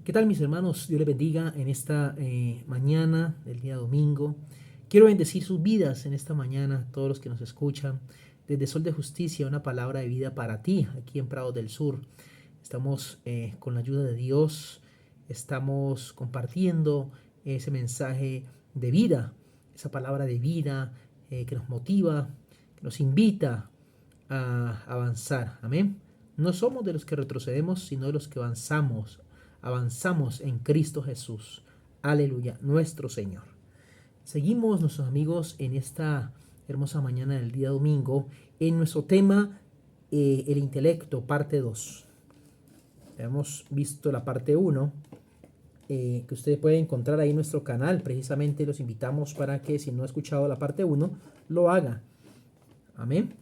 ¿Qué tal, mis hermanos? Dios les bendiga en esta mañana del día domingo. Quiero bendecir sus vidas en esta mañana, todos los que nos escuchan. Desde Sol de Justicia, una palabra de vida para ti, aquí en Prados del Sur. Estamos con la ayuda de Dios, estamos compartiendo ese mensaje de vida, esa palabra de vida que nos motiva, que nos invita a avanzar. Amén. No somos de los que retrocedemos, sino de los que avanzamos en Cristo Jesús. Aleluya, nuestro Señor. Seguimos, nuestros amigos, en esta hermosa mañana del día domingo, en nuestro tema, el intelecto, parte 2. Hemos visto la parte 1, que ustedes pueden encontrar ahí en nuestro canal. Precisamente los invitamos para que, si no ha escuchado la parte 1, lo haga. Amén.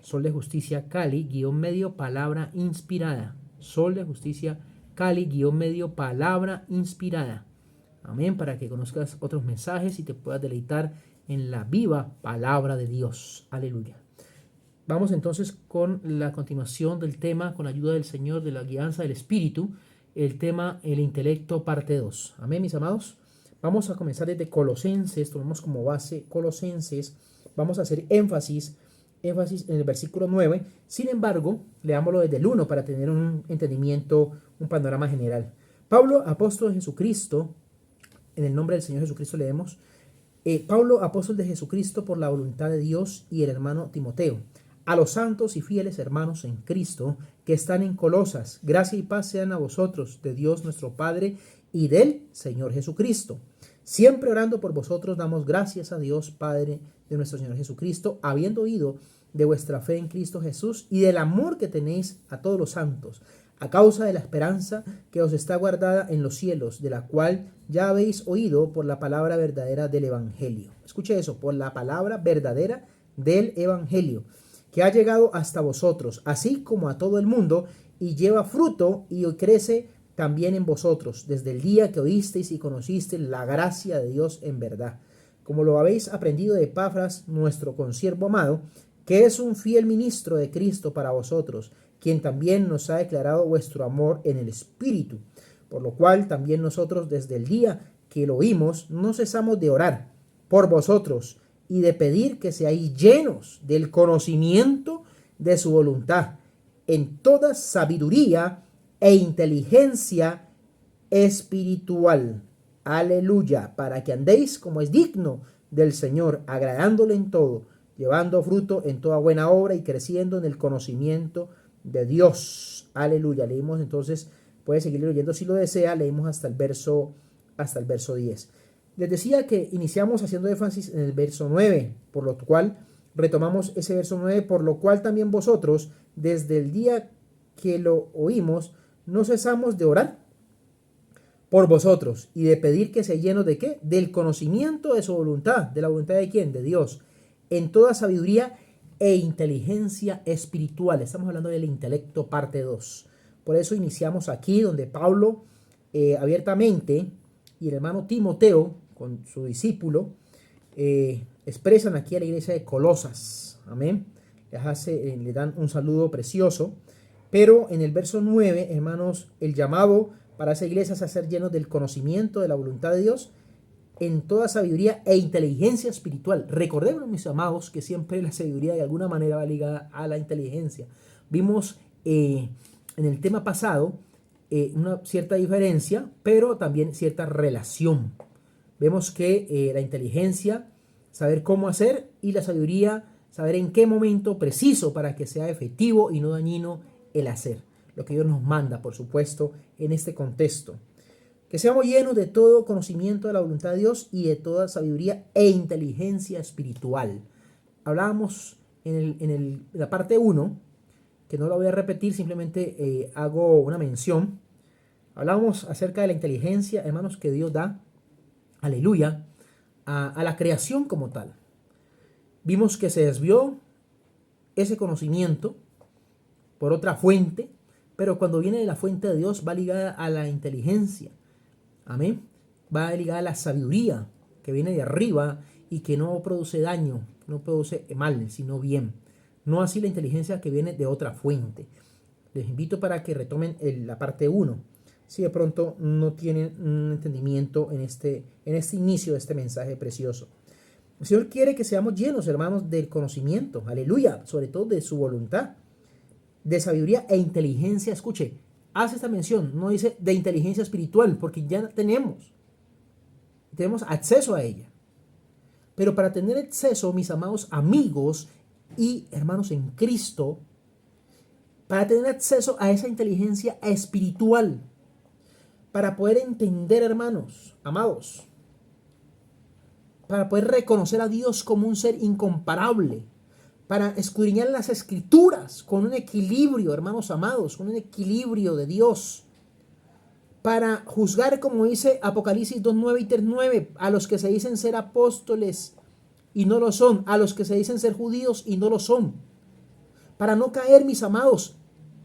Sol de Justicia Cali, guión medio, palabra inspirada. Sol de Justicia Cali, guión medio, palabra inspirada. Amén, para que conozcas otros mensajes y te puedas deleitar en la viva palabra de Dios. Aleluya. Vamos entonces con la continuación del tema, con la ayuda del Señor, de la guianza del Espíritu, el tema, el intelecto, parte 2. Amén, mis amados. Vamos a comenzar desde Colosenses, tomamos como base Colosenses, vamos a hacer énfasis en el versículo 9. Sin embargo, leámoslo desde el 1 para tener un entendimiento, un panorama general. Pablo, apóstol de Jesucristo, en el nombre del Señor Jesucristo leemos, Pablo, apóstol de Jesucristo por la voluntad de Dios, y el hermano Timoteo, a los santos y fieles hermanos en Cristo que están en Colosas, gracia y paz sean a vosotros, de Dios nuestro Padre y del Señor Jesucristo. Siempre orando por vosotros damos gracias a Dios Padre de nuestro Señor Jesucristo, habiendo oído de vuestra fe en Cristo Jesús y del amor que tenéis a todos los santos, a causa de la esperanza que os está guardada en los cielos, de la cual ya habéis oído por la palabra verdadera del Evangelio. Escuche eso, por la palabra verdadera del Evangelio, que ha llegado hasta vosotros, así como a todo el mundo, y lleva fruto y crece también en vosotros, desde el día que oísteis y conocisteis la gracia de Dios en verdad, como lo habéis aprendido de Epafras, nuestro consiervo amado, que es un fiel ministro de Cristo para vosotros, quien también nos ha declarado vuestro amor en el Espíritu, por lo cual también nosotros desde el día que lo oímos no cesamos de orar por vosotros y de pedir que seáis llenos del conocimiento de su voluntad, en toda sabiduría e inteligencia espiritual. Aleluya, para que andéis como es digno del Señor, agradándole en todo, llevando fruto en toda buena obra y creciendo en el conocimiento de Dios. Aleluya. Leímos entonces, puede seguir leyendo si lo desea, leímos hasta el verso 10. Les decía que iniciamos haciendo énfasis en el verso 9, por lo cual retomamos ese verso 9, por lo cual también vosotros, desde el día que lo oímos, no cesamos de orar por vosotros y de pedir que se llenos de ¿qué? Del conocimiento de su voluntad. ¿De la voluntad de quién? De Dios. En toda sabiduría e inteligencia espiritual. Estamos hablando del intelecto parte 2. Por eso iniciamos aquí donde Pablo abiertamente y el hermano Timoteo con su discípulo expresan aquí a la iglesia de Colosas. Amén. Le dan un saludo precioso. Pero en el verso 9, hermanos, el llamado para esa iglesia es a ser llenos del conocimiento de la voluntad de Dios en toda sabiduría e inteligencia espiritual. Recordemos, mis amados, que siempre la sabiduría de alguna manera va ligada a la inteligencia. Vimos en el tema pasado una cierta diferencia, pero también cierta relación. Vemos que la inteligencia, saber cómo hacer, y la sabiduría, saber en qué momento preciso para que sea efectivo y no dañino el hacer. Lo que Dios nos manda, por supuesto, en este contexto. Que seamos llenos de todo conocimiento de la voluntad de Dios y de toda sabiduría e inteligencia espiritual. Hablábamos en la parte 1, que no la voy a repetir, simplemente hago una mención. Hablábamos acerca de la inteligencia, hermanos, que Dios da, aleluya, a la creación como tal. Vimos que se desvió ese conocimiento por otra fuente, pero cuando viene de la fuente de Dios va ligada a la inteligencia. Amén. Va ligada a la sabiduría que viene de arriba y que no produce daño, no produce mal, sino bien. No así la inteligencia que viene de otra fuente. Les invito para que retomen la parte 1. si de pronto no tienen un entendimiento en este inicio de este mensaje precioso. El Señor quiere que seamos llenos, hermanos, del conocimiento, aleluya, sobre todo de su voluntad, de sabiduría e inteligencia. Escuche, hace esta mención, no dice de inteligencia espiritual, porque ya tenemos acceso a ella. Pero para tener acceso, mis amados amigos y hermanos en Cristo, para tener acceso a esa inteligencia espiritual, para poder entender, hermanos, amados, para poder reconocer a Dios como un ser incomparable, para escudriñar las escrituras con un equilibrio, hermanos amados, con un equilibrio de Dios, para juzgar, como dice Apocalipsis 2:9 y 3:9, a los que se dicen ser apóstoles y no lo son, a los que se dicen ser judíos y no lo son, para no caer, mis amados,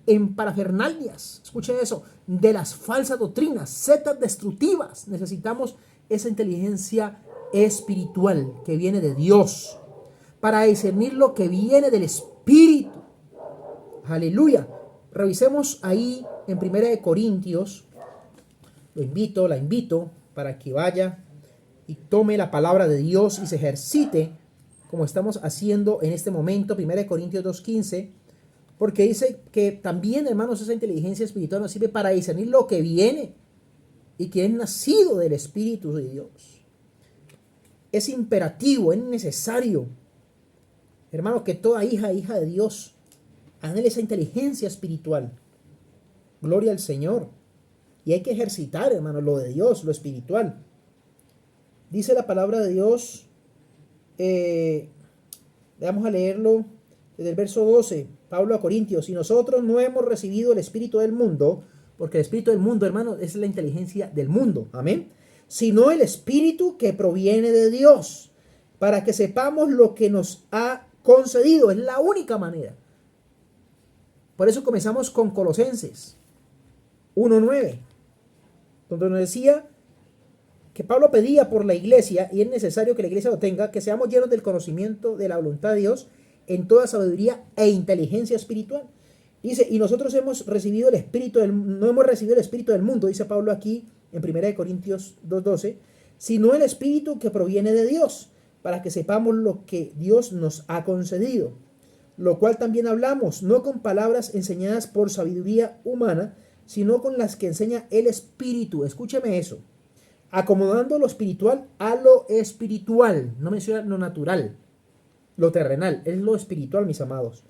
en parafernalias, escuche eso, de las falsas doctrinas, sectas destructivas. Necesitamos esa inteligencia espiritual que viene de Dios, para discernir lo que viene del Espíritu. Aleluya. Revisemos ahí en 1 Corintios. La invito para que vaya y tome la palabra de Dios y se ejercite como estamos haciendo en este momento. 1 Corintios 2:15, porque dice que también, hermanos, esa inteligencia espiritual nos sirve para discernir lo que viene y que es nacido del Espíritu de Dios. Es imperativo, es necesario, hermanos, que toda hija de Dios anhele esa inteligencia espiritual. Gloria al Señor. Y hay que ejercitar, hermanos, lo de Dios, lo espiritual. Dice la palabra de Dios, vamos a leerlo desde el verso 12, Pablo a Corintios: y nosotros no hemos recibido el espíritu del mundo, porque el espíritu del mundo, hermanos, es la inteligencia del mundo, amén, sino el espíritu que proviene de Dios, para que sepamos lo que nos ha concedido. Es la única manera. Por eso comenzamos con Colosenses 1:9, donde nos decía que Pablo pedía por la iglesia, y es necesario que la iglesia lo tenga, que seamos llenos del conocimiento de la voluntad de Dios en toda sabiduría e inteligencia espiritual. Dice, y nosotros hemos recibido el espíritu no hemos recibido el espíritu del mundo, dice Pablo aquí en 1 Corintios 2:12, sino el espíritu que proviene de Dios, para que sepamos lo que Dios nos ha concedido, lo cual también hablamos, no con palabras enseñadas por sabiduría humana, sino con las que enseña el Espíritu. Escúcheme eso. Acomodando lo espiritual a lo espiritual. No menciona lo natural, lo terrenal, es lo espiritual, mis amados.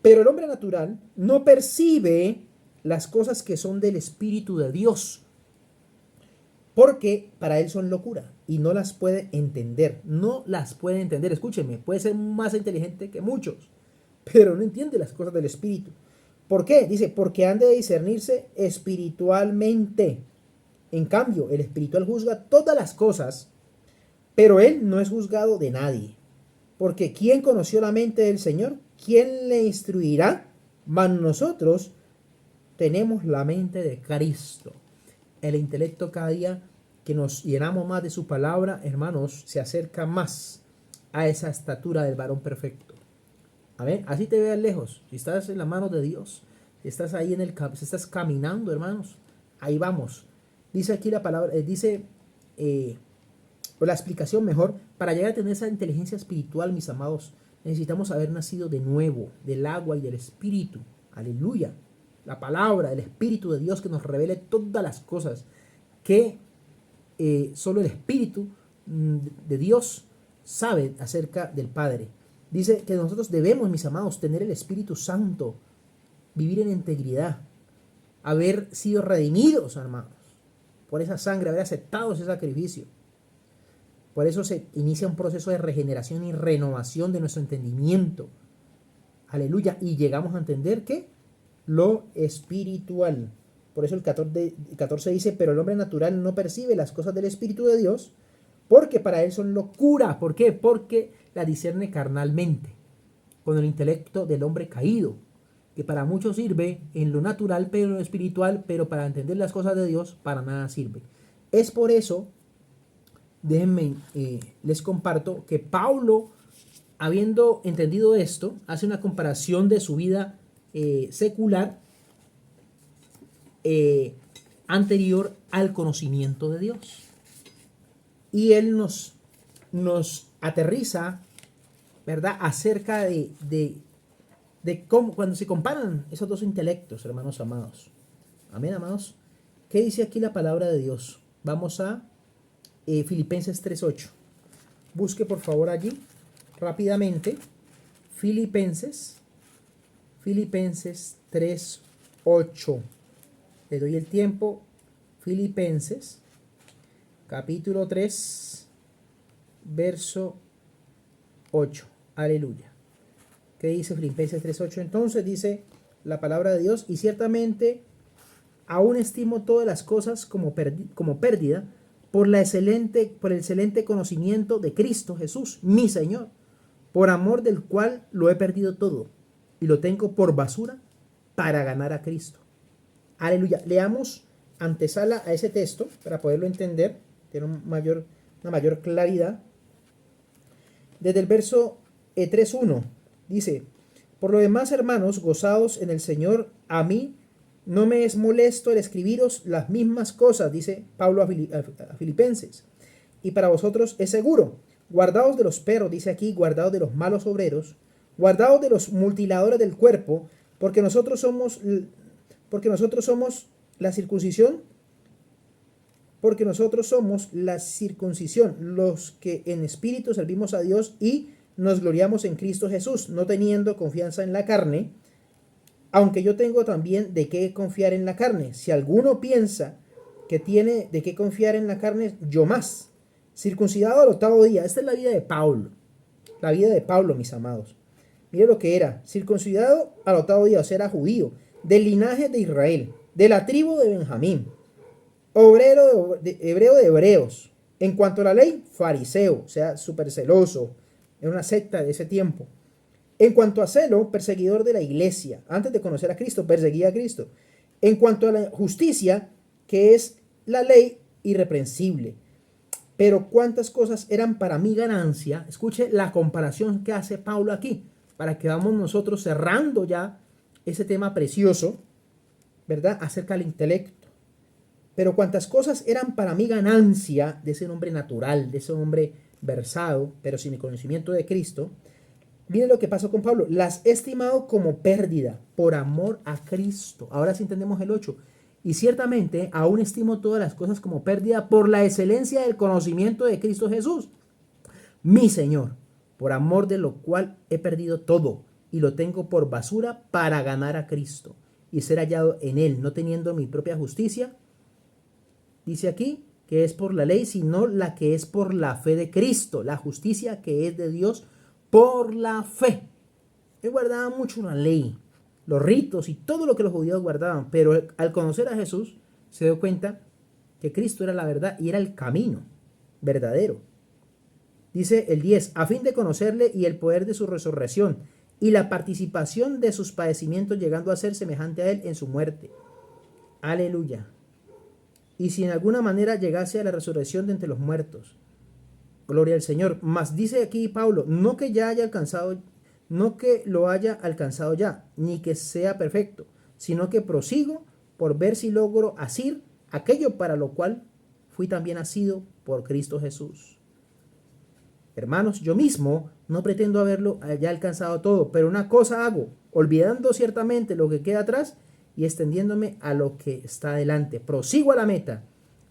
Pero el hombre natural no percibe las cosas que son del Espíritu de Dios, porque para él son locura y no las puede entender. No las puede entender. Escúcheme, puede ser más inteligente que muchos, pero no entiende las cosas del Espíritu. ¿Por qué? Dice, porque han de discernirse espiritualmente. En cambio, el espiritual juzga todas las cosas, pero él no es juzgado de nadie. Porque ¿quién conoció la mente del Señor? ¿Quién le instruirá? Mas nosotros tenemos la mente de Cristo. El intelecto, cada día que nos llenamos más de su palabra, hermanos, se acerca más a esa estatura del varón perfecto. Amén. Así te veas lejos. Si estás en las manos de Dios, si estás ahí si estás caminando, hermanos, ahí vamos. Dice aquí la palabra, o la explicación mejor, para llegar a tener esa inteligencia espiritual, mis amados, necesitamos haber nacido de nuevo, del agua y del Espíritu. Aleluya. La palabra, el Espíritu de Dios que nos revele todas las cosas que solo el Espíritu de Dios sabe acerca del Padre. Dice que nosotros debemos, mis amados, tener el Espíritu Santo, vivir en integridad, haber sido redimidos, hermanos, por esa sangre, haber aceptado ese sacrificio. Por eso se inicia un proceso de regeneración y renovación de nuestro entendimiento. Aleluya. Y llegamos a entender que lo espiritual. Por eso el 14 dice, pero el hombre natural no percibe las cosas del Espíritu de Dios, porque para él son locura. ¿Por qué? Porque la discierne carnalmente, con el intelecto del hombre caído, que para muchos sirve en lo natural, pero en lo espiritual, pero para entender las cosas de Dios, para nada sirve. Es por eso, déjenme, les comparto que Pablo, habiendo entendido esto, hace una comparación de su vida secular anterior al conocimiento de Dios. Y Él nos aterriza, ¿verdad?, acerca de cómo, cuando se comparan esos dos intelectos, hermanos amados. Amén, amados. ¿Qué dice aquí la palabra de Dios? Vamos a Filipenses 3:8. Busque por favor allí rápidamente. Filipenses 3:8. Le doy el tiempo. Filipenses capítulo 3, verso 8. Aleluya. ¿Qué dice Filipenses 3:8? Entonces dice la palabra de Dios: y ciertamente aún estimo todas las cosas como pérdida por el excelente conocimiento de Cristo Jesús, mi Señor, por amor del cual lo he perdido todo y lo tengo por basura para ganar a Cristo. Aleluya. Leamos antesala a ese texto para poderlo entender, tener una mayor claridad. Desde el verso 3:1 dice: por lo demás, hermanos, gozaos en el Señor. A mí no me es molesto el escribiros las mismas cosas, dice Pablo a Filipenses, y para vosotros es seguro. Guardaos de los perros, dice aquí, guardaos de los malos obreros, guardaos de los mutiladores del cuerpo, porque nosotros somos la circuncisión, los que en espíritu servimos a Dios y nos gloriamos en Cristo Jesús, no teniendo confianza en la carne, aunque yo tengo también de qué confiar en la carne. Si alguno piensa que tiene de qué confiar en la carne, yo más. Circuncidado al 8º día. Esta es la vida de Pablo. La vida de Pablo, mis amados. Mire lo que era. Circuncidado al 8º día, o sea, era judío, del linaje de Israel, de la tribu de Benjamín, hebreo de hebreos. En cuanto a la ley, fariseo, o sea, súper celoso. Era una secta de ese tiempo. En cuanto a celo, perseguidor de la iglesia. Antes de conocer a Cristo, perseguía a Cristo. En cuanto a la justicia, que es la ley, irreprensible. Pero cuántas cosas eran para mi ganancia. Escuche la comparación que hace Pablo aquí, para que vamos nosotros cerrando ya ese tema precioso, ¿verdad?, acerca del intelecto. Pero cuántas cosas eran para mi ganancia, de ese hombre natural, de ese hombre versado, pero sin el conocimiento de Cristo. Miren lo que pasó con Pablo. Las he estimado como pérdida por amor a Cristo. Ahora sí entendemos el 8. Y ciertamente aún estimo todas las cosas como pérdida por la excelencia del conocimiento de Cristo Jesús, mi Señor, por amor de lo cual he perdido todo y lo tengo por basura para ganar a Cristo y ser hallado en Él, no teniendo mi propia justicia, dice aquí, que es por la ley, sino la que es por la fe de Cristo, la justicia que es de Dios por la fe. Él guardaba mucho la ley, los ritos y todo lo que los judíos guardaban, pero al conocer a Jesús se dio cuenta que Cristo era la verdad y era el camino verdadero. Dice el 10, a fin de conocerle y el poder de su resurrección y la participación de sus padecimientos, llegando a ser semejante a él en su muerte. Aleluya. Y si en alguna manera llegase a la resurrección de entre los muertos. Gloria al Señor. Mas dice aquí Pablo, no que lo haya alcanzado ya, ni que sea perfecto, sino que prosigo por ver si logro asir aquello para lo cual fui también asido por Cristo Jesús. Hermanos, yo mismo no pretendo haberlo ya alcanzado todo, pero una cosa hago, olvidando ciertamente lo que queda atrás y extendiéndome a lo que está adelante. Prosigo a la meta,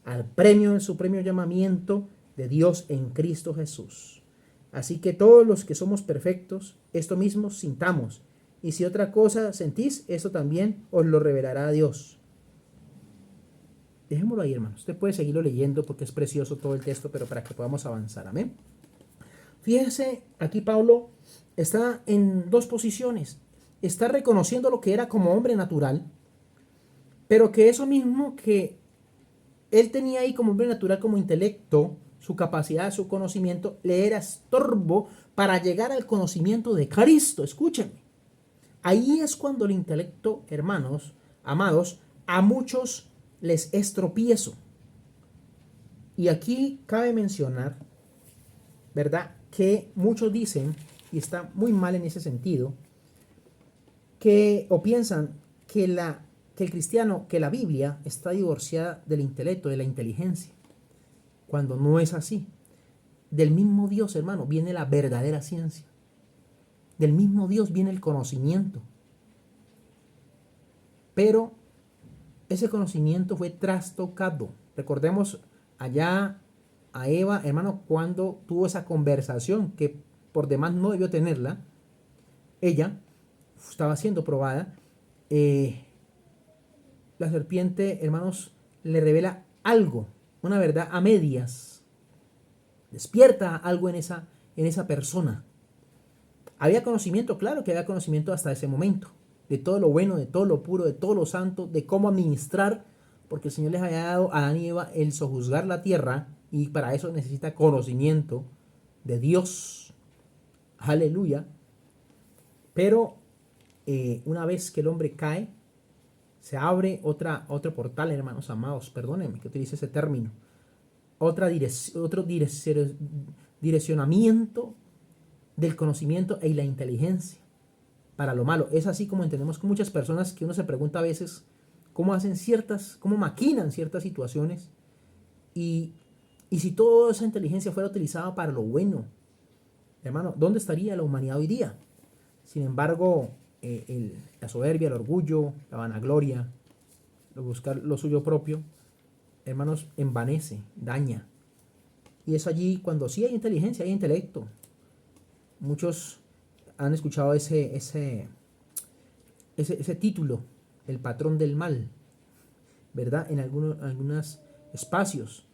al premio del supremo llamamiento de Dios en Cristo Jesús. Así que todos los que somos perfectos, esto mismo sintamos. Y si otra cosa sentís, eso también os lo revelará Dios. Dejémoslo ahí, hermanos. Usted puede seguirlo leyendo porque es precioso todo el texto, pero para que podamos avanzar. Amén. Fíjense, aquí Pablo está en dos posiciones. Está reconociendo lo que era como hombre natural, pero que eso mismo que él tenía ahí como hombre natural, como intelecto, su capacidad, su conocimiento, le era estorbo para llegar al conocimiento de Cristo. Escúchenme. Ahí es cuando el intelecto, hermanos, amados, a muchos les es tropiezo. Y aquí cabe mencionar, ¿verdad?, que muchos dicen, y está muy mal en ese sentido, que o piensan que la que el cristiano, que la Biblia está divorciada del intelecto, de la inteligencia, cuando no es así. Del mismo Dios, hermano, viene la verdadera ciencia. Del mismo Dios viene el conocimiento. Pero ese conocimiento fue trastocado. Recordemos allá a Eva, hermano, cuando tuvo esa conversación que por demás no debió tenerla. Ella estaba siendo probada. La serpiente, hermanos, le revela algo, una verdad a medias. Despierta algo en esa persona. Había conocimiento, claro que había conocimiento hasta ese momento, de todo lo bueno, de todo lo puro, de todo lo santo, de cómo administrar, porque el Señor les había dado a Adán y Eva el sojuzgar la tierra, y para eso necesita conocimiento de Dios. Aleluya. Pero una vez que el hombre cae, se abre otro portal, hermanos amados, perdónenme que utilice ese término, otro direccionamiento del conocimiento y la inteligencia para lo malo. Es así como entendemos que muchas personas que uno se pregunta a veces cómo maquinan ciertas situaciones y si toda esa inteligencia fuera utilizada para lo bueno, hermano, ¿dónde estaría la humanidad hoy día? Sin embargo, la soberbia, el orgullo, la vanagloria, buscar lo suyo propio, hermanos, envanece, daña. Y es allí cuando sí hay inteligencia, hay intelecto. Muchos han escuchado ese título, el patrón del mal, ¿verdad? En algunos espacios,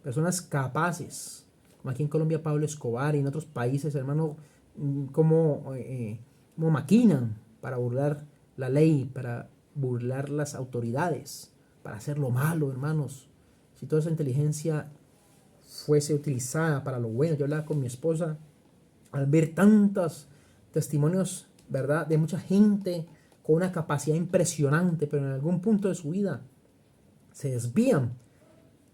personas capaces, como aquí en Colombia Pablo Escobar y en otros países, hermano, como maquinan para burlar la ley, para burlar las autoridades, para hacer lo malo, hermanos. Si toda esa inteligencia fuese utilizada para lo bueno. Yo hablaba con mi esposa al ver tantos testimonios, ¿verdad?, de mucha gente con una capacidad impresionante, pero en algún punto de su vida se desvían.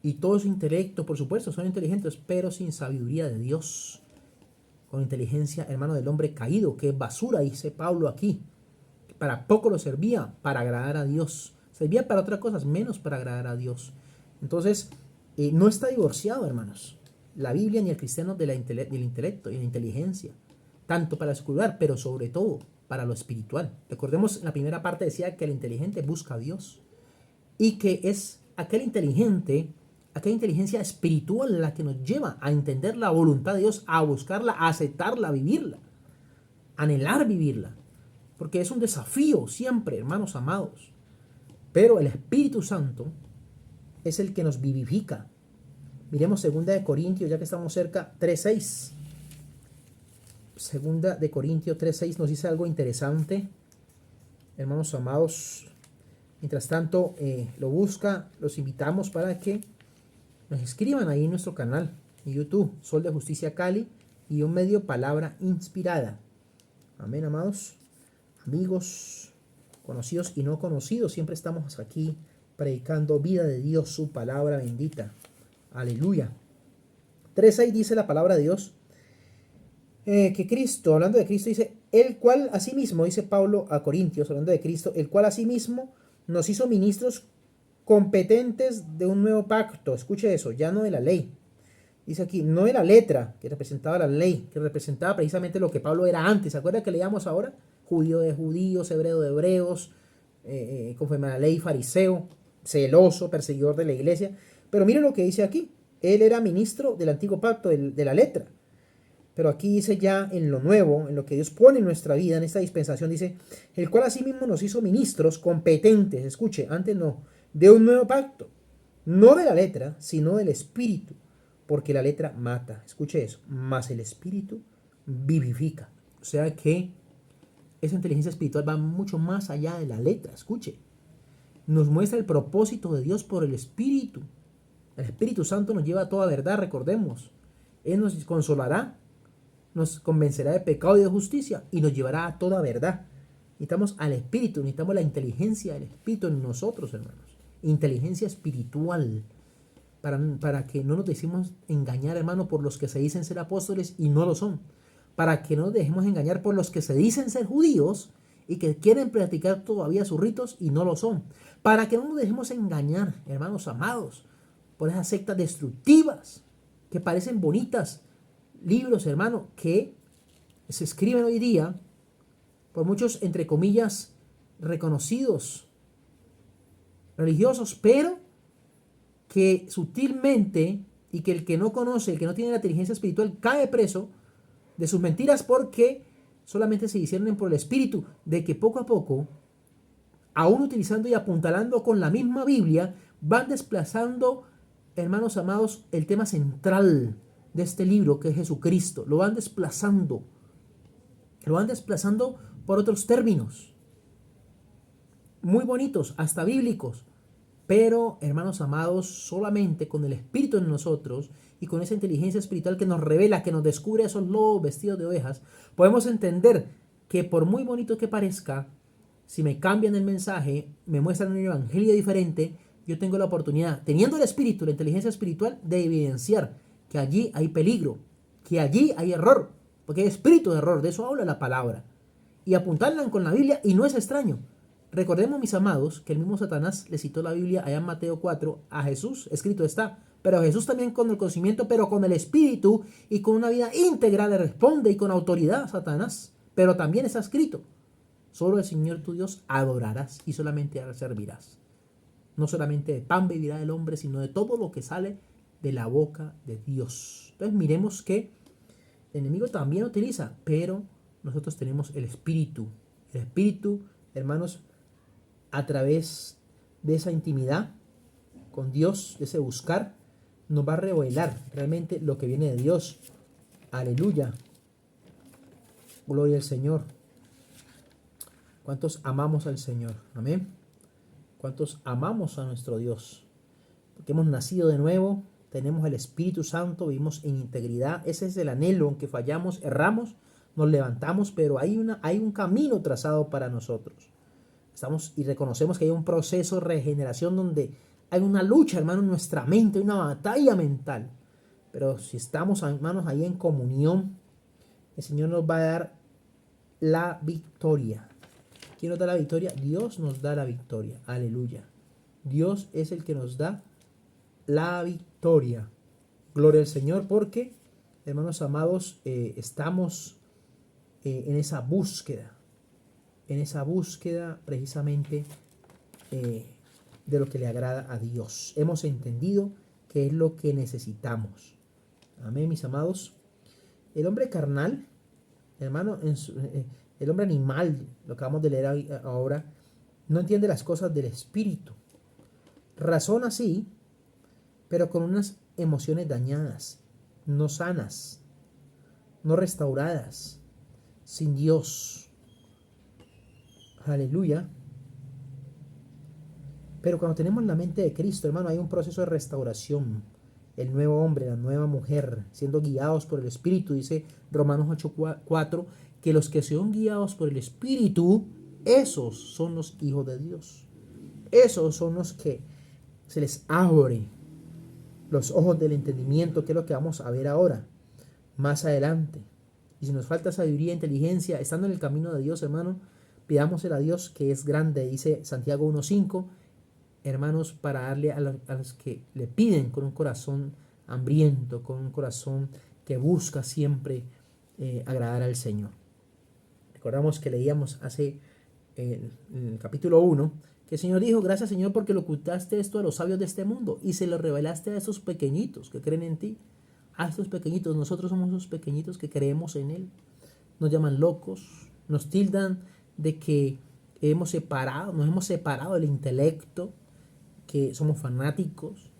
Y todo su intelecto, por supuesto, son inteligentes, pero sin sabiduría de Dios. Con inteligencia, hermano, del hombre caído, que es basura, dice Pablo aquí. Para poco lo servía, para agradar a Dios. Servía para otras cosas, menos para agradar a Dios. Entonces, no está divorciado, hermanos, la Biblia ni el cristiano del intelecto y la inteligencia. Tanto para lo secular, pero sobre todo para lo espiritual. Recordemos, en la primera parte decía que el inteligente busca a Dios. Y que es aquella inteligencia espiritual la que nos lleva a entender la voluntad de Dios, a buscarla, a aceptarla, a vivirla, a anhelar vivirla. Porque es un desafío siempre, hermanos amados. Pero el Espíritu Santo es el que nos vivifica. Miremos 2 de Corintios, ya que estamos cerca, 3:6. 2 de Corintios 3:6 nos dice algo interesante, hermanos amados. Mientras tanto, lo busca, los invitamos para que nos escriban ahí en nuestro canal en YouTube, Sol de Justicia Cali, y un medio Palabra Inspirada. Amén, amados, amigos, conocidos y no conocidos, siempre estamos aquí predicando vida de Dios, su palabra bendita. Aleluya. 3:6 dice la palabra de Dios, que Cristo, hablando de Cristo, dice, el cual asimismo, dice Pablo a Corintios, hablando de Cristo, el cual asimismo nos hizo ministros competentes de un nuevo pacto. Escuche eso, ya no de la ley. Dice aquí, no de la letra que representaba la ley, que representaba precisamente lo que Pablo era antes. ¿Se acuerdan que leíamos ahora? Judío de judíos, hebreo de hebreos, conforme a la ley, fariseo, celoso, perseguidor de la iglesia. Pero miren lo que dice aquí. Él era ministro del antiguo pacto, de la letra. Pero aquí dice ya en lo nuevo, en lo que Dios pone en nuestra vida, en esta dispensación, dice, el cual asimismo nos hizo ministros competentes, escuche, antes no, de un nuevo pacto, no de la letra, sino del espíritu, porque la letra mata, escuche eso, mas el espíritu vivifica. O sea que esa inteligencia espiritual va mucho más allá de la letra, escuche. Nos muestra el propósito de Dios por el espíritu. El Espíritu Santo nos lleva a toda verdad, recordemos. Él nos consolará, nos convencerá de pecado y de justicia y nos llevará a toda verdad. Necesitamos al Espíritu, necesitamos la inteligencia del Espíritu en nosotros, hermanos. Inteligencia espiritual. Para que no nos dejemos engañar, hermano, por los que se dicen ser apóstoles y no lo son. Para que no nos dejemos engañar por los que se dicen ser judíos y que quieren practicar todavía sus ritos y no lo son. Para que no nos dejemos engañar, hermanos amados, por esas sectas destructivas que parecen bonitas, libros, hermano, que se escriben hoy día por muchos, entre comillas, reconocidos religiosos, pero que sutilmente, y que el que no conoce, el que no tiene la inteligencia espiritual, cae preso de sus mentiras porque solamente se disciernen por el espíritu, de que poco a poco, aún utilizando y apuntalando con la misma Biblia, van desplazando, hermanos amados, el tema central de este libro, que es Jesucristo. Lo van desplazando por otros términos muy bonitos, hasta bíblicos, pero, hermanos amados, solamente con el Espíritu en nosotros y con esa inteligencia espiritual que nos revela, que nos descubre a esos lobos vestidos de ovejas, podemos entender que por muy bonito que parezca, si me cambian el mensaje, me muestran un evangelio diferente, yo tengo la oportunidad, teniendo el Espíritu, la inteligencia espiritual, de evidenciar que allí hay peligro, que allí hay error, porque hay espíritu de error, de eso habla la palabra, y apuntarla con la Biblia, y no es extraño. Recordemos, mis amados, que el mismo Satanás le citó la Biblia allá en Mateo 4 a Jesús, escrito está, pero Jesús también con el conocimiento, pero con el Espíritu y con una vida íntegra le responde y con autoridad a Satanás, pero también está escrito, solo el Señor tu Dios adorarás y solamente a él servirás. No solamente de pan vivirá el hombre, sino de todo lo que sale de la boca de Dios. Entonces miremos que el enemigo también utiliza, pero nosotros tenemos el Espíritu. El Espíritu, hermanos, a través de esa intimidad con Dios, de ese buscar, nos va a revelar realmente lo que viene de Dios. Aleluya. Gloria al Señor. ¿Cuántos amamos al Señor? Amén. ¿Cuántos amamos a nuestro Dios? Porque hemos nacido de nuevo, tenemos el Espíritu Santo, vivimos en integridad. Ese es el anhelo, aunque fallamos, erramos, nos levantamos, pero hay un camino trazado para nosotros. Estamos y reconocemos que hay un proceso de regeneración donde hay una lucha, hermano, en nuestra mente, una batalla mental. Pero si estamos, hermanos, ahí en comunión, el Señor nos va a dar la victoria. ¿Quién nos da la victoria? Dios nos da la victoria. Aleluya. Dios es el que nos da la victoria. Gloria al Señor, porque, hermanos amados, estamos en esa búsqueda precisamente de lo que le agrada a Dios. Hemos entendido que es lo que necesitamos. Amén, mis amados. El hombre carnal, hermano, el hombre animal, lo que acabamos de leer ahora, no entiende las cosas del espíritu. Razona sí, pero con unas emociones dañadas, no sanas, no restauradas, sin Dios. Aleluya. Pero cuando tenemos la mente de Cristo, hermano, hay un proceso de restauración. El nuevo hombre, la nueva mujer, siendo guiados por el Espíritu, dice Romanos 8:4, que los que son guiados por el Espíritu, esos son los hijos de Dios. Esos son los que se les abre los ojos del entendimiento, que es lo que vamos a ver ahora, más adelante. Y si nos falta sabiduría e inteligencia, estando en el camino de Dios, hermano, pidámosle a Dios, que es grande, dice Santiago 1:5, hermanos, para darle a los que le piden con un corazón hambriento, con un corazón que busca siempre agradar al Señor. Recordamos que leíamos hace en el capítulo 1 que el Señor dijo: gracias, Señor, porque lo ocultaste esto a los sabios de este mundo y se lo revelaste a esos pequeñitos que creen en ti. A estos pequeñitos, nosotros somos esos pequeñitos que creemos en Él. Nos llaman locos, nos tildan de que nos hemos separado del intelecto, que somos fanáticos,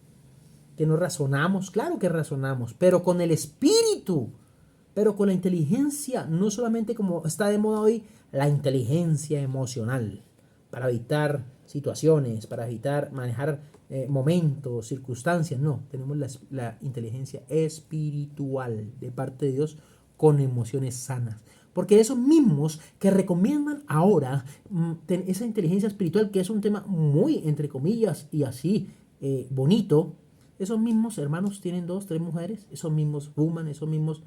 que no razonamos. Claro que razonamos, pero con el espíritu, pero con la inteligencia, no solamente como está de moda hoy, la inteligencia emocional, para evitar situaciones, para evitar manejar momentos, circunstancias. No, tenemos la inteligencia espiritual de parte de Dios con emociones sanas. Porque esos mismos que recomiendan ahora esa inteligencia espiritual, que es un tema muy, entre comillas, y así bonito, esos mismos hermanos tienen 2, 3 mujeres, esos mismos fuman, esos mismos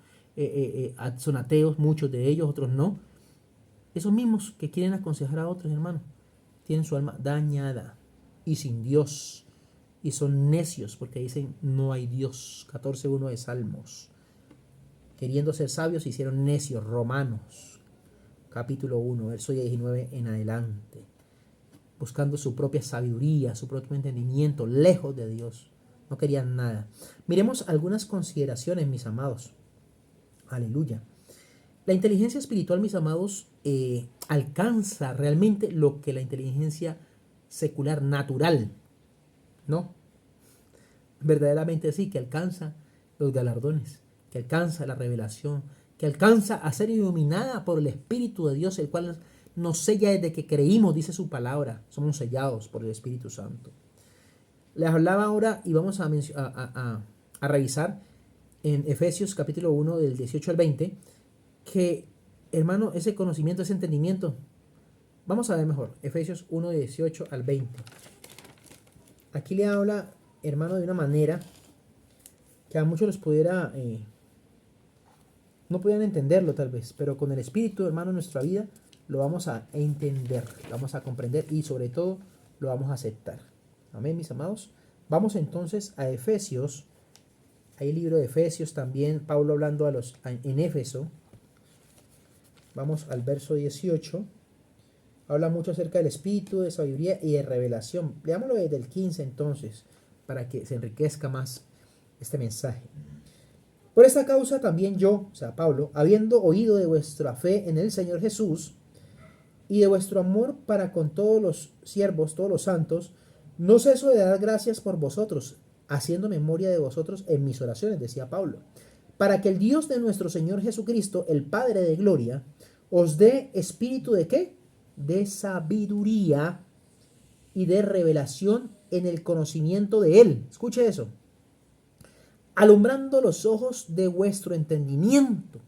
son ateos, muchos de ellos, otros no. Esos mismos que quieren aconsejar a otros, hermano, tienen su alma dañada y sin Dios. Y son necios porque dicen no hay Dios. 14:1 de Salmos. Queriendo ser sabios se hicieron necios. Romanos capítulo 1, verso 19 en adelante. Buscando su propia sabiduría, su propio entendimiento, lejos de Dios. No querían nada. Miremos algunas consideraciones, mis amados. Aleluya. La inteligencia espiritual, mis amados, alcanza realmente lo que la inteligencia secular natural, ¿no? Verdaderamente sí, que alcanza los galardones, que alcanza la revelación, que alcanza a ser iluminada por el Espíritu de Dios, el cual nos sella desde que creímos, dice su palabra. Somos sellados por el Espíritu Santo. Les hablaba ahora y vamos a revisar en Efesios capítulo 1 del 18 al 20, que, hermano, ese conocimiento, ese entendimiento, vamos a ver mejor, Efesios 1 de 18 al 20. Aquí le habla, hermano, de una manera que a muchos les pudiera, no pudieran entenderlo tal vez, pero con el Espíritu, hermano, en nuestra vida, lo vamos a entender, lo vamos a comprender y sobre todo lo vamos a aceptar. Amén, mis amados. Vamos entonces a Efesios. Hay el libro de Efesios también, Pablo hablando en Éfeso. Vamos al verso 18. Habla mucho acerca del espíritu, de sabiduría y de revelación. Leámoslo desde el 15 entonces, para que se enriquezca más este mensaje. Por esta causa también yo, o sea, Pablo, habiendo oído de vuestra fe en el Señor Jesús y de vuestro amor para con todos los siervos, todos los santos, no ceso de dar gracias por vosotros, haciendo memoria de vosotros en mis oraciones, decía Pablo, para que el Dios de nuestro Señor Jesucristo, el Padre de gloria, os dé espíritu de ¿qué? De sabiduría y de revelación en el conocimiento de Él. Escuche eso. Alumbrando los ojos de vuestro entendimiento.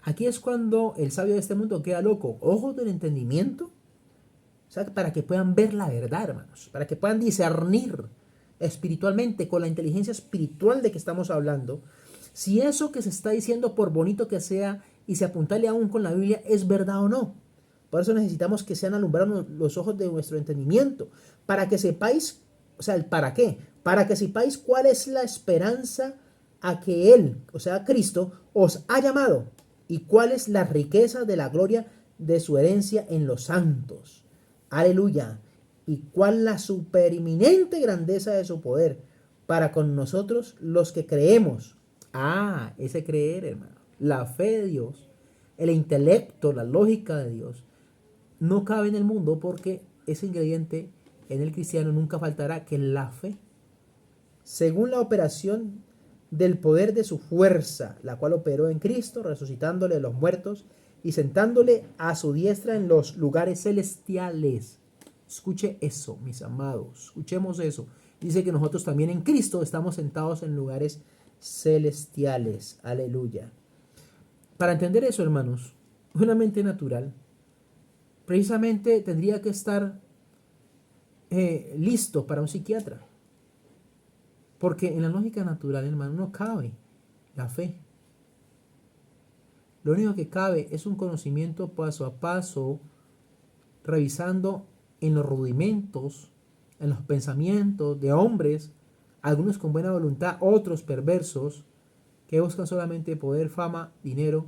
Aquí es cuando el sabio de este mundo queda loco. Ojos del entendimiento. O sea, para que puedan ver la verdad, hermanos. Para que puedan discernir espiritualmente, con la inteligencia espiritual de que estamos hablando, si eso que se está diciendo, por bonito que sea, y se apuntale aún con la Biblia, es verdad o no. Por eso necesitamos que sean alumbrados los ojos de vuestro entendimiento, para que sepáis, o sea, el para qué, para que sepáis cuál es la esperanza a que Él, o sea, Cristo, os ha llamado, y cuál es la riqueza de la gloria de su herencia en los santos. Aleluya. Y cuál la supereminente grandeza de su poder para con nosotros los que creemos. Ah, ese creer, hermano. La fe de Dios, el intelecto, la lógica de Dios, no cabe en el mundo porque ese ingrediente en el cristiano nunca faltará, que la fe, según la operación del poder de su fuerza, la cual operó en Cristo, resucitándole de los muertos y sentándole a su diestra en los lugares celestiales. Escuche eso, mis amados, escuchemos eso. Dice que nosotros también en Cristo estamos sentados en lugares celestiales. Aleluya. Para entender eso, hermanos, una mente natural precisamente tendría que estar listo para un psiquiatra. Porque en la lógica natural, hermano, no cabe la fe. Lo único que cabe es un conocimiento paso a paso, revisando en los rudimentos, en los pensamientos de hombres, algunos con buena voluntad, otros perversos, que buscan solamente poder, fama, dinero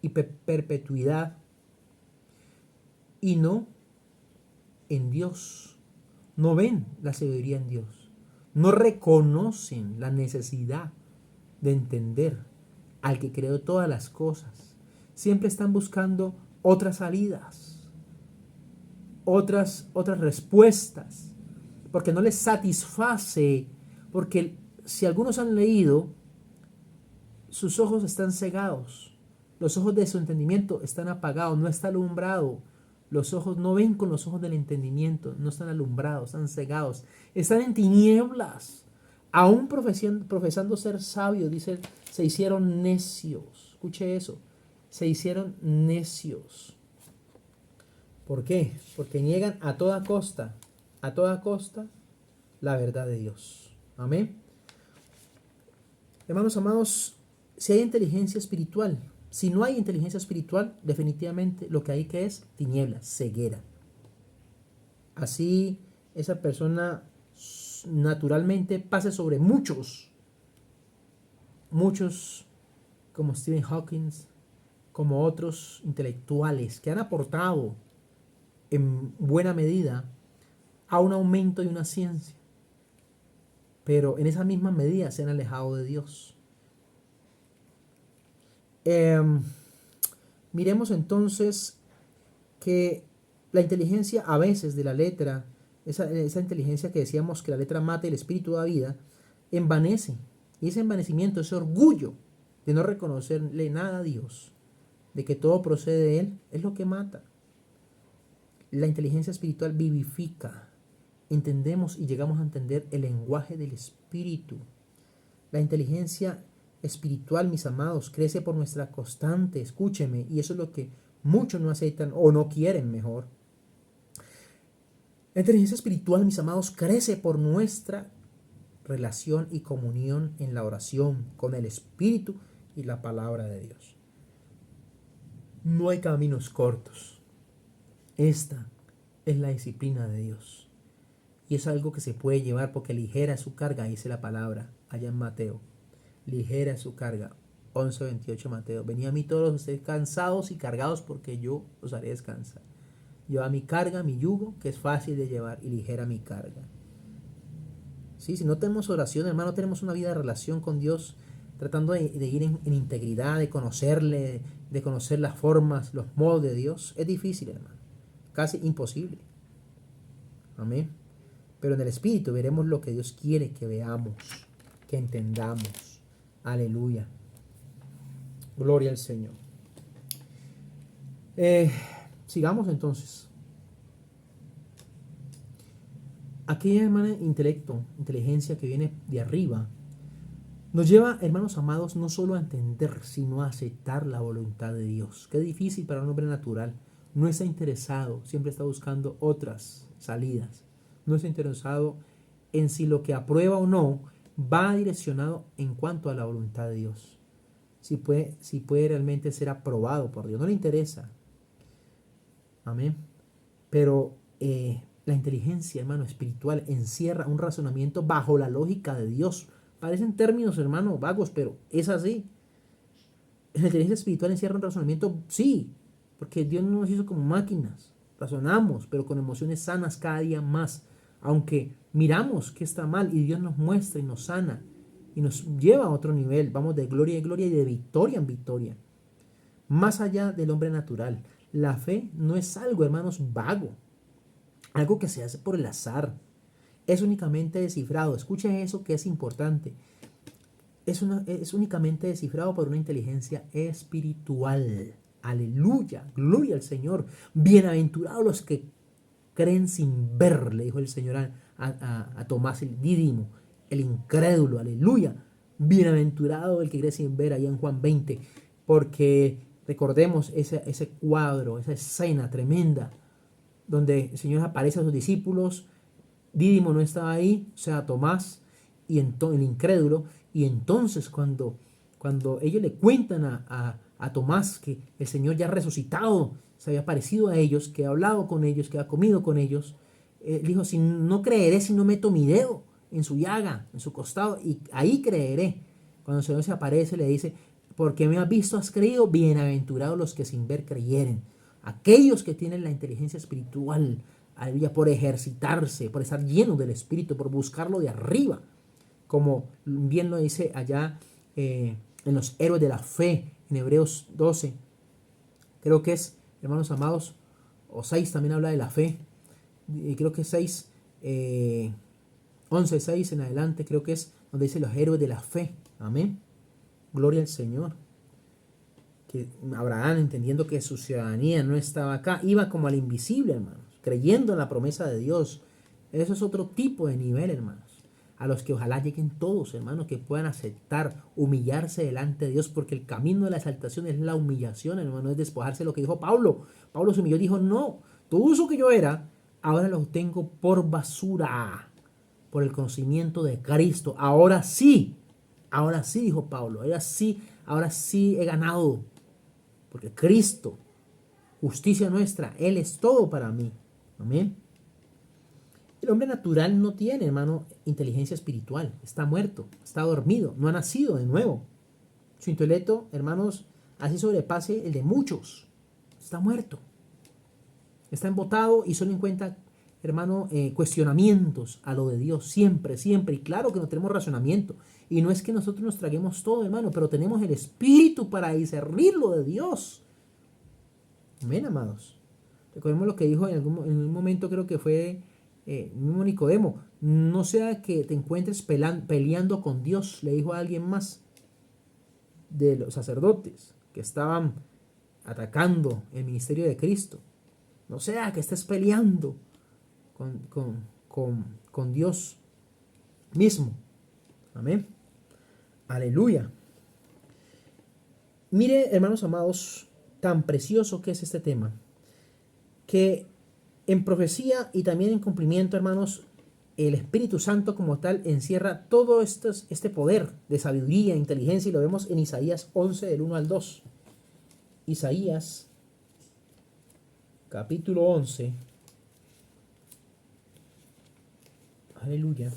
y perpetuidad, y no en Dios. No ven la sabiduría en Dios. No reconocen la necesidad de entender al que creó todas las cosas. Siempre están buscando otras salidas, otras respuestas, porque no les satisface, porque si algunos han leído, sus ojos están cegados, los ojos de su entendimiento están apagados, no está alumbrado. Los ojos no ven con los ojos del entendimiento, no están alumbrados, están cegados, están en tinieblas. Aún profesando ser sabios, dice, se hicieron necios. Escuche eso, se hicieron necios. ¿Por qué? Porque niegan a toda costa, la verdad de Dios. Amén. Hermanos amados, si hay inteligencia espiritual, Si no hay inteligencia espiritual, definitivamente lo que hay que es tinieblas, ceguera. Así esa persona naturalmente pase sobre muchos como Stephen Hawking, como otros intelectuales que han aportado en buena medida a un aumento de una ciencia, pero en esa misma medida se han alejado de Dios. Miremos entonces que la inteligencia a veces de la letra, esa inteligencia que decíamos que la letra mata y el espíritu da vida, envanece. Y ese envanecimiento, ese orgullo de no reconocerle nada a Dios, de que todo procede de Él, es lo que mata. La inteligencia espiritual vivifica. Entendemos y llegamos a entender el lenguaje del espíritu. La inteligencia espiritual, mis amados, crece por nuestra constante, escúcheme, y eso es lo que muchos no aceptan o no quieren mejor. La inteligencia espiritual, mis amados, crece por nuestra relación y comunión en la oración con el Espíritu y la palabra de Dios. No hay caminos cortos. Esta es la disciplina de Dios. Y es algo que se puede llevar porque ligera su carga, dice la palabra allá en Mateo. Ligera su carga. 11:28 Mateo. Venid a mí todos ustedes cansados y cargados porque yo os haré descansar. Lleva mi carga, mi yugo, que es fácil de llevar, y ligera mi carga. ¿Sí? Si no tenemos oración, hermano, tenemos una vida de relación con Dios, tratando de ir en integridad, de conocerle, de conocer las formas, los modos de Dios, es difícil, hermano. Casi imposible. Amén. Pero en el Espíritu veremos lo que Dios quiere que veamos, que entendamos. Aleluya. Gloria al Señor. Sigamos entonces. Aquella, hermana, inteligencia que viene de arriba, nos lleva, hermanos amados, no solo a entender, sino a aceptar la voluntad de Dios. Qué difícil para un hombre natural. No está interesado, siempre está buscando otras salidas. No está interesado en si lo que aprueba o no va direccionado en cuanto a la voluntad de Dios. Si puede realmente ser aprobado por Dios. No le interesa. Amén. Pero la inteligencia, hermano, espiritual encierra un razonamiento bajo la lógica de Dios. Parecen términos, hermano, vagos, pero es así. La inteligencia espiritual encierra un razonamiento, sí, porque Dios no nos hizo como máquinas. Razonamos, pero con emociones sanas cada día más. Aunque miramos que está mal y Dios nos muestra y nos sana y nos lleva a otro nivel. Vamos de gloria en gloria y de victoria en victoria. Más allá del hombre natural. La fe no es algo, hermanos, vago. Algo que se hace por el azar. Es únicamente descifrado. Escuche eso que es importante. Es únicamente descifrado por una inteligencia espiritual. Aleluya. Gloria al Señor. Bienaventurados los que creen sin ver, le dijo el Señor a Tomás el Dídimo, el incrédulo. Aleluya. Bienaventurado el que cree sin ver, allá en Juan 20. Porque recordemos ese cuadro, esa escena tremenda, donde el Señor aparece a sus discípulos. Dídimo no estaba ahí, o sea, Tomás, y el incrédulo. Y entonces cuando ellos le cuentan a Tomás que el Señor ya ha resucitado, se había aparecido a ellos, que ha hablado con ellos, que ha comido con ellos, dijo, si no creeré si no meto mi dedo en su llaga, en su costado, y ahí creeré. Cuando el Señor se aparece, le dice, porque me has visto, has creído, bienaventurados los que sin ver creyeren. Aquellos que tienen la inteligencia espiritual, aleluya, por ejercitarse, por estar llenos del Espíritu, por buscarlo de arriba, como bien lo dice allá en los héroes de la fe, en Hebreos 12, creo que es, hermanos amados, o 6 también habla de la fe, y creo que 6, 11, 6 en adelante, creo que es donde dice los héroes de la fe. Amén. Gloria al Señor. Que Abraham, entendiendo que su ciudadanía no estaba acá, iba como al invisible, hermanos, creyendo en la promesa de Dios. Eso es otro tipo de nivel, hermanos, a los que ojalá lleguen todos, hermanos, que puedan aceptar, humillarse delante de Dios, porque el camino de la exaltación es la humillación, hermano, es despojarse de lo que dijo Pablo. Pablo se humilló y dijo, no, todo eso que yo era, ahora lo tengo por basura, por el conocimiento de Cristo. Ahora sí, dijo Pablo, ahora sí he ganado. porque Cristo, justicia nuestra, Él es todo para mí. Amén. El hombre natural no tiene, hermano, inteligencia espiritual. Está muerto, está dormido, no ha nacido de nuevo. Su intelecto, hermanos, así sobrepase el de muchos. Está muerto. Está embotado y solo encuentra, hermano, cuestionamientos a lo de Dios. Siempre, siempre. Y claro que no tenemos razonamiento. Y no es que nosotros nos traguemos todo, hermano, pero tenemos el Espíritu para discernir lo de Dios. Amén, amados. Recordemos lo que dijo en un momento, creo que fue el mismo Nicodemo. No sea que te encuentres peleando con Dios, le dijo a alguien más de los sacerdotes que estaban atacando el ministerio de Cristo. No sea que estés peleando con Dios mismo. Amén. Aleluya. Mire, hermanos amados, tan precioso que es este tema, que en profecía y también en cumplimiento, hermanos, el Espíritu Santo como tal encierra todo este poder de sabiduría e inteligencia, y lo vemos en Isaías 11, del 1 al 2. Isaías, capítulo 11. Aleluya.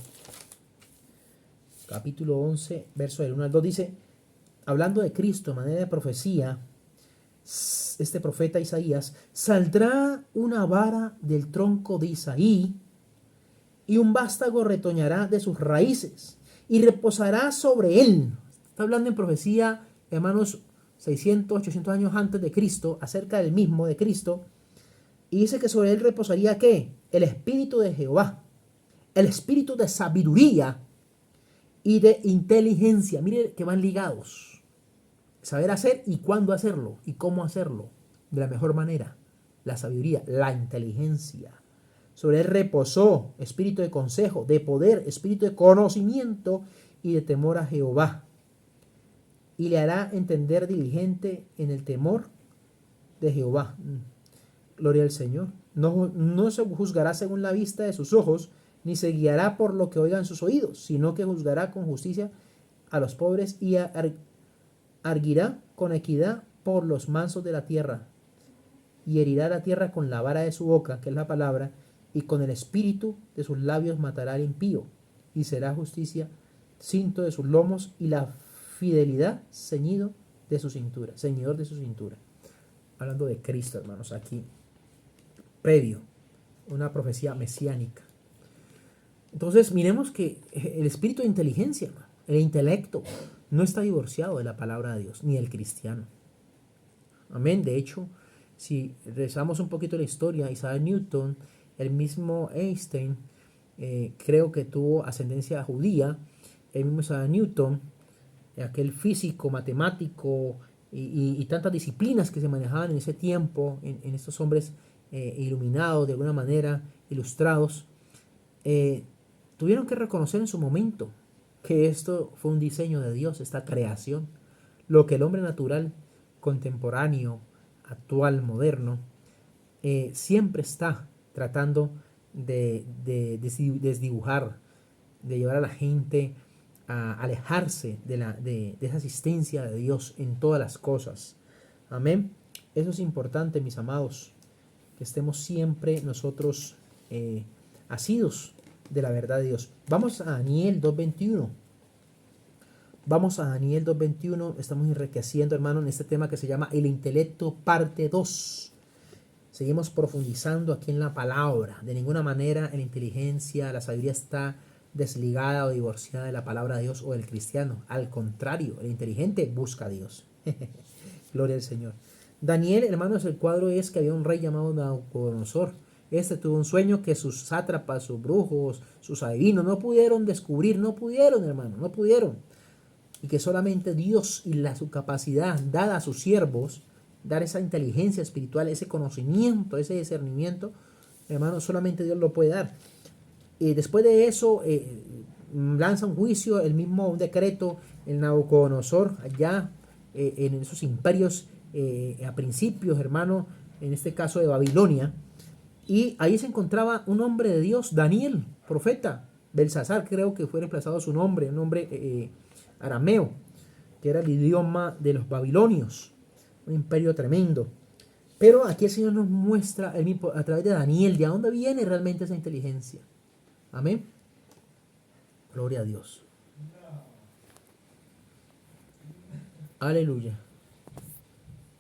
Capítulo 11, verso del 1 al 2 dice, hablando de Cristo de manera de profecía, este profeta Isaías: saldrá una vara del tronco de Isaí, y un vástago retoñará de sus raíces, y reposará sobre él. Está hablando en profecía, hermanos, 600, 800 años antes de Cristo, acerca del mismo de Cristo, y dice que sobre él reposaría, ¿qué? El Espíritu de Jehová, el Espíritu de sabiduría y de inteligencia. Mire que van ligados. Saber hacer y cuándo hacerlo y cómo hacerlo de la mejor manera. La sabiduría, la inteligencia. Sobre él reposó espíritu de consejo, de poder, espíritu de conocimiento y de temor a Jehová. Y le hará entender diligente en el temor de Jehová. Gloria al Señor. No se juzgará según la vista de sus ojos, ni se guiará por lo que oigan sus oídos, sino que juzgará con justicia a los pobres y arguirá con equidad por los mansos de la tierra, y herirá la tierra con la vara de su boca, que es la palabra, y con el espíritu de sus labios matará al impío, y será justicia cinto de sus lomos, y la fidelidad ceñidor de su cintura. Hablando de Cristo, hermanos, aquí, previo, una profecía mesiánica. Entonces, miremos que el espíritu de inteligencia, el intelecto, no está divorciado de la palabra de Dios, ni del cristiano. Amén. De hecho, si rezamos un poquito la historia, Isaac Newton, el mismo Einstein, creo que tuvo ascendencia judía, el mismo Isaac Newton, aquel físico, matemático y tantas disciplinas que se manejaban en ese tiempo, en estos hombres iluminados, de alguna manera, ilustrados, tuvieron que reconocer en su momento que esto fue un diseño de Dios, esta creación. Lo que el hombre natural, contemporáneo, actual, moderno, siempre está tratando de desdibujar, de llevar a la gente a alejarse de esa asistencia de Dios en todas las cosas. Amén. Eso es importante, mis amados, que estemos siempre nosotros asidos de la verdad de Dios. Vamos a Daniel 2.21. Vamos a Daniel 2.21. Estamos enriqueciendo, hermano, en este tema que se llama el intelecto, parte 2. Seguimos profundizando aquí en la palabra. De ninguna manera la inteligencia, la sabiduría está desligada o divorciada de la palabra de Dios o del cristiano. Al contrario, el inteligente busca a Dios. Gloria al Señor. Daniel, hermanos, el cuadro es que había un rey llamado Nabucodonosor. Este tuvo un sueño que sus sátrapas, sus brujos, sus adivinos no pudieron descubrir, no pudieron, hermano, no pudieron. Y que solamente Dios y su capacidad dada a sus siervos, dar esa inteligencia espiritual, ese conocimiento, ese discernimiento, hermano, solamente Dios lo puede dar. Y después de eso, lanza un juicio, un decreto, el Nabucodonosor, allá en esos imperios, a principios, hermano, en este caso de Babilonia. Y ahí se encontraba un hombre de Dios, Daniel, profeta. Belsasar, creo que fue reemplazado su nombre, un nombre arameo, que era el idioma de los babilonios. un imperio tremendo. Pero aquí el Señor nos muestra a través de Daniel de dónde viene realmente esa inteligencia. Amén. Gloria a Dios. Aleluya.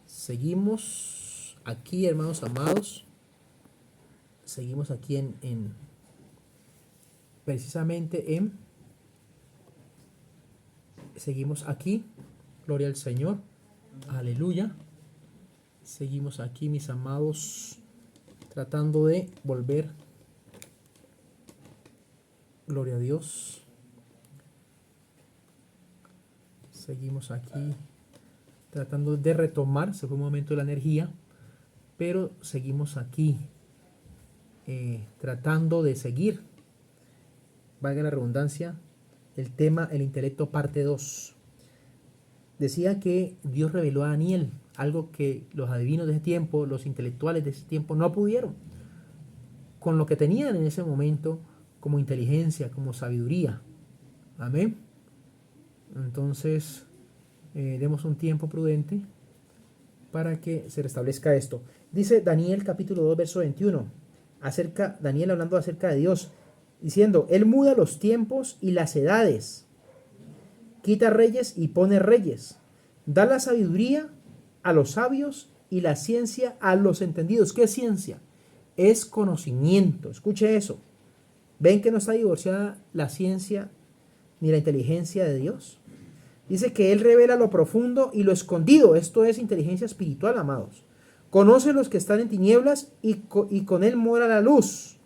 Seguimos aquí, hermanos amados. Seguimos aquí precisamente en... Seguimos aquí. Gloria al Señor. Aleluya. Seguimos aquí, mis amados, tratando de volver. Gloria a Dios. Seguimos aquí tratando de retomar. Se fue un momento de la energía, pero seguimos aquí tratando de seguir, valga la redundancia, el tema, el intelecto parte 2. Decía que Dios reveló a Daniel algo que los adivinos de ese tiempo, los intelectuales de ese tiempo no pudieron, con lo que tenían en ese momento como inteligencia, como sabiduría. Amén. Entonces, demos un tiempo prudente para que se restablezca esto. Dice Daniel capítulo 2, verso 21, Daniel hablando acerca de Dios, diciendo, Él muda los tiempos y las edades, quita reyes y pone reyes, da la sabiduría a los sabios y la ciencia a los entendidos. ¿Qué es ciencia? Es conocimiento. Escuche eso. ¿Ven que no está divorciada la ciencia ni la inteligencia de Dios? Dice que Él revela lo profundo y lo escondido. Esto es inteligencia espiritual, amados. Conoce los que están en tinieblas y con Él mora la luz.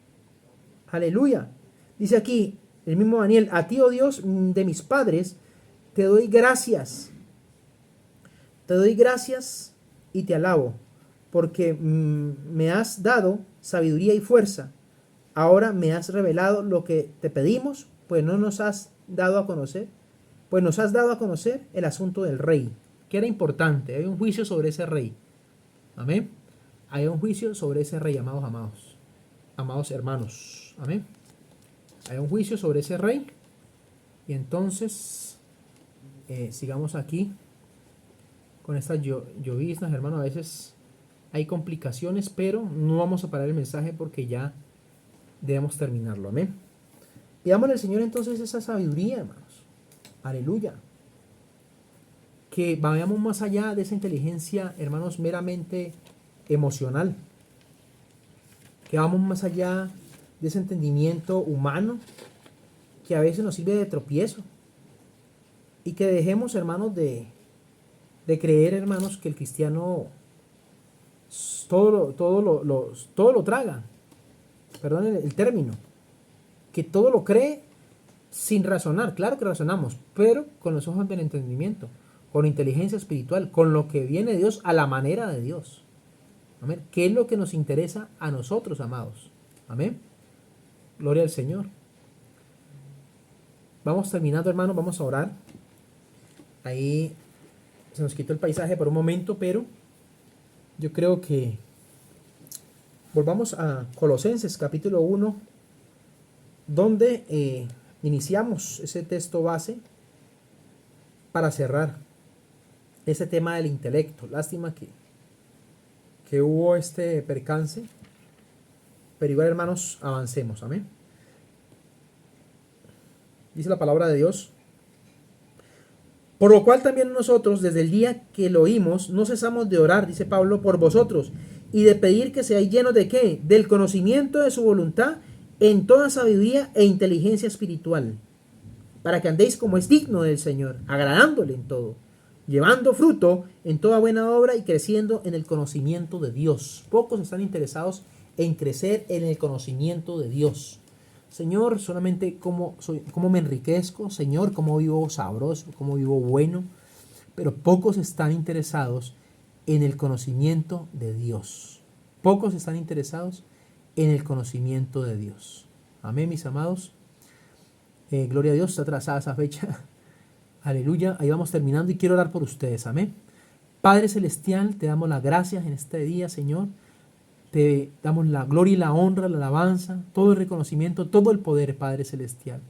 Aleluya. Dice aquí el mismo Daniel, a ti, oh Dios de mis padres, te doy gracias. Te doy gracias y te alabo, porque me has dado sabiduría y fuerza. Ahora me has revelado lo que te pedimos, pues nos has dado a conocer el asunto del rey, que era importante. Hay un juicio sobre ese rey. Amén. Hay un juicio sobre ese rey, amados hermanos. Amén. Hay un juicio sobre ese rey. Y entonces, sigamos aquí con estas lloviznas, hermano. A veces hay complicaciones, pero no vamos a parar el mensaje porque ya debemos terminarlo. Amén. Pidámosle al Señor entonces esa sabiduría, hermanos. Aleluya. Que vayamos más allá de esa inteligencia, hermanos, meramente emocional. Que vamos más allá de ese entendimiento humano que a veces nos sirve de tropiezo. Y que dejemos, hermanos, de creer, hermanos, que el cristiano todo lo traga. Perdón el término. Que todo lo cree sin razonar. Claro que razonamos, pero con los ojos del entendimiento, con inteligencia espiritual, con lo que viene de Dios a la manera de Dios. Amén. ¿Qué es lo que nos interesa a nosotros, amados? Amén. Gloria al Señor. Vamos terminando, hermanos, vamos a orar. Ahí se nos quitó el paisaje por un momento, pero yo creo que volvamos a Colosenses capítulo 1, donde iniciamos ese texto base para cerrar ese tema del intelecto. Lástima que hubo este percance, pero igual, hermanos, avancemos. Amén. Dice la palabra de Dios: por lo cual también nosotros, desde el día que lo oímos, no cesamos de orar, dice Pablo, por vosotros, y de pedir que seáis llenos de ¿qué? Del conocimiento de su voluntad, en toda sabiduría e inteligencia espiritual, para que andéis como es digno del Señor, agradándole en todo, llevando fruto en toda buena obra y creciendo en el conocimiento de Dios. Pocos están interesados en crecer en el conocimiento de Dios. Señor, solamente cómo me enriquezco, Señor, cómo vivo sabroso, cómo vivo bueno, pero pocos están interesados en el conocimiento de Dios. Pocos están interesados en el conocimiento de Dios. Amén, mis amados. Gloria a Dios, está atrasada esa fecha. Aleluya, ahí vamos terminando y quiero orar por ustedes. Amén. Padre Celestial, te damos las gracias en este día, Señor. Te damos la gloria y la honra, la alabanza, todo el reconocimiento, todo el poder, Padre Celestial.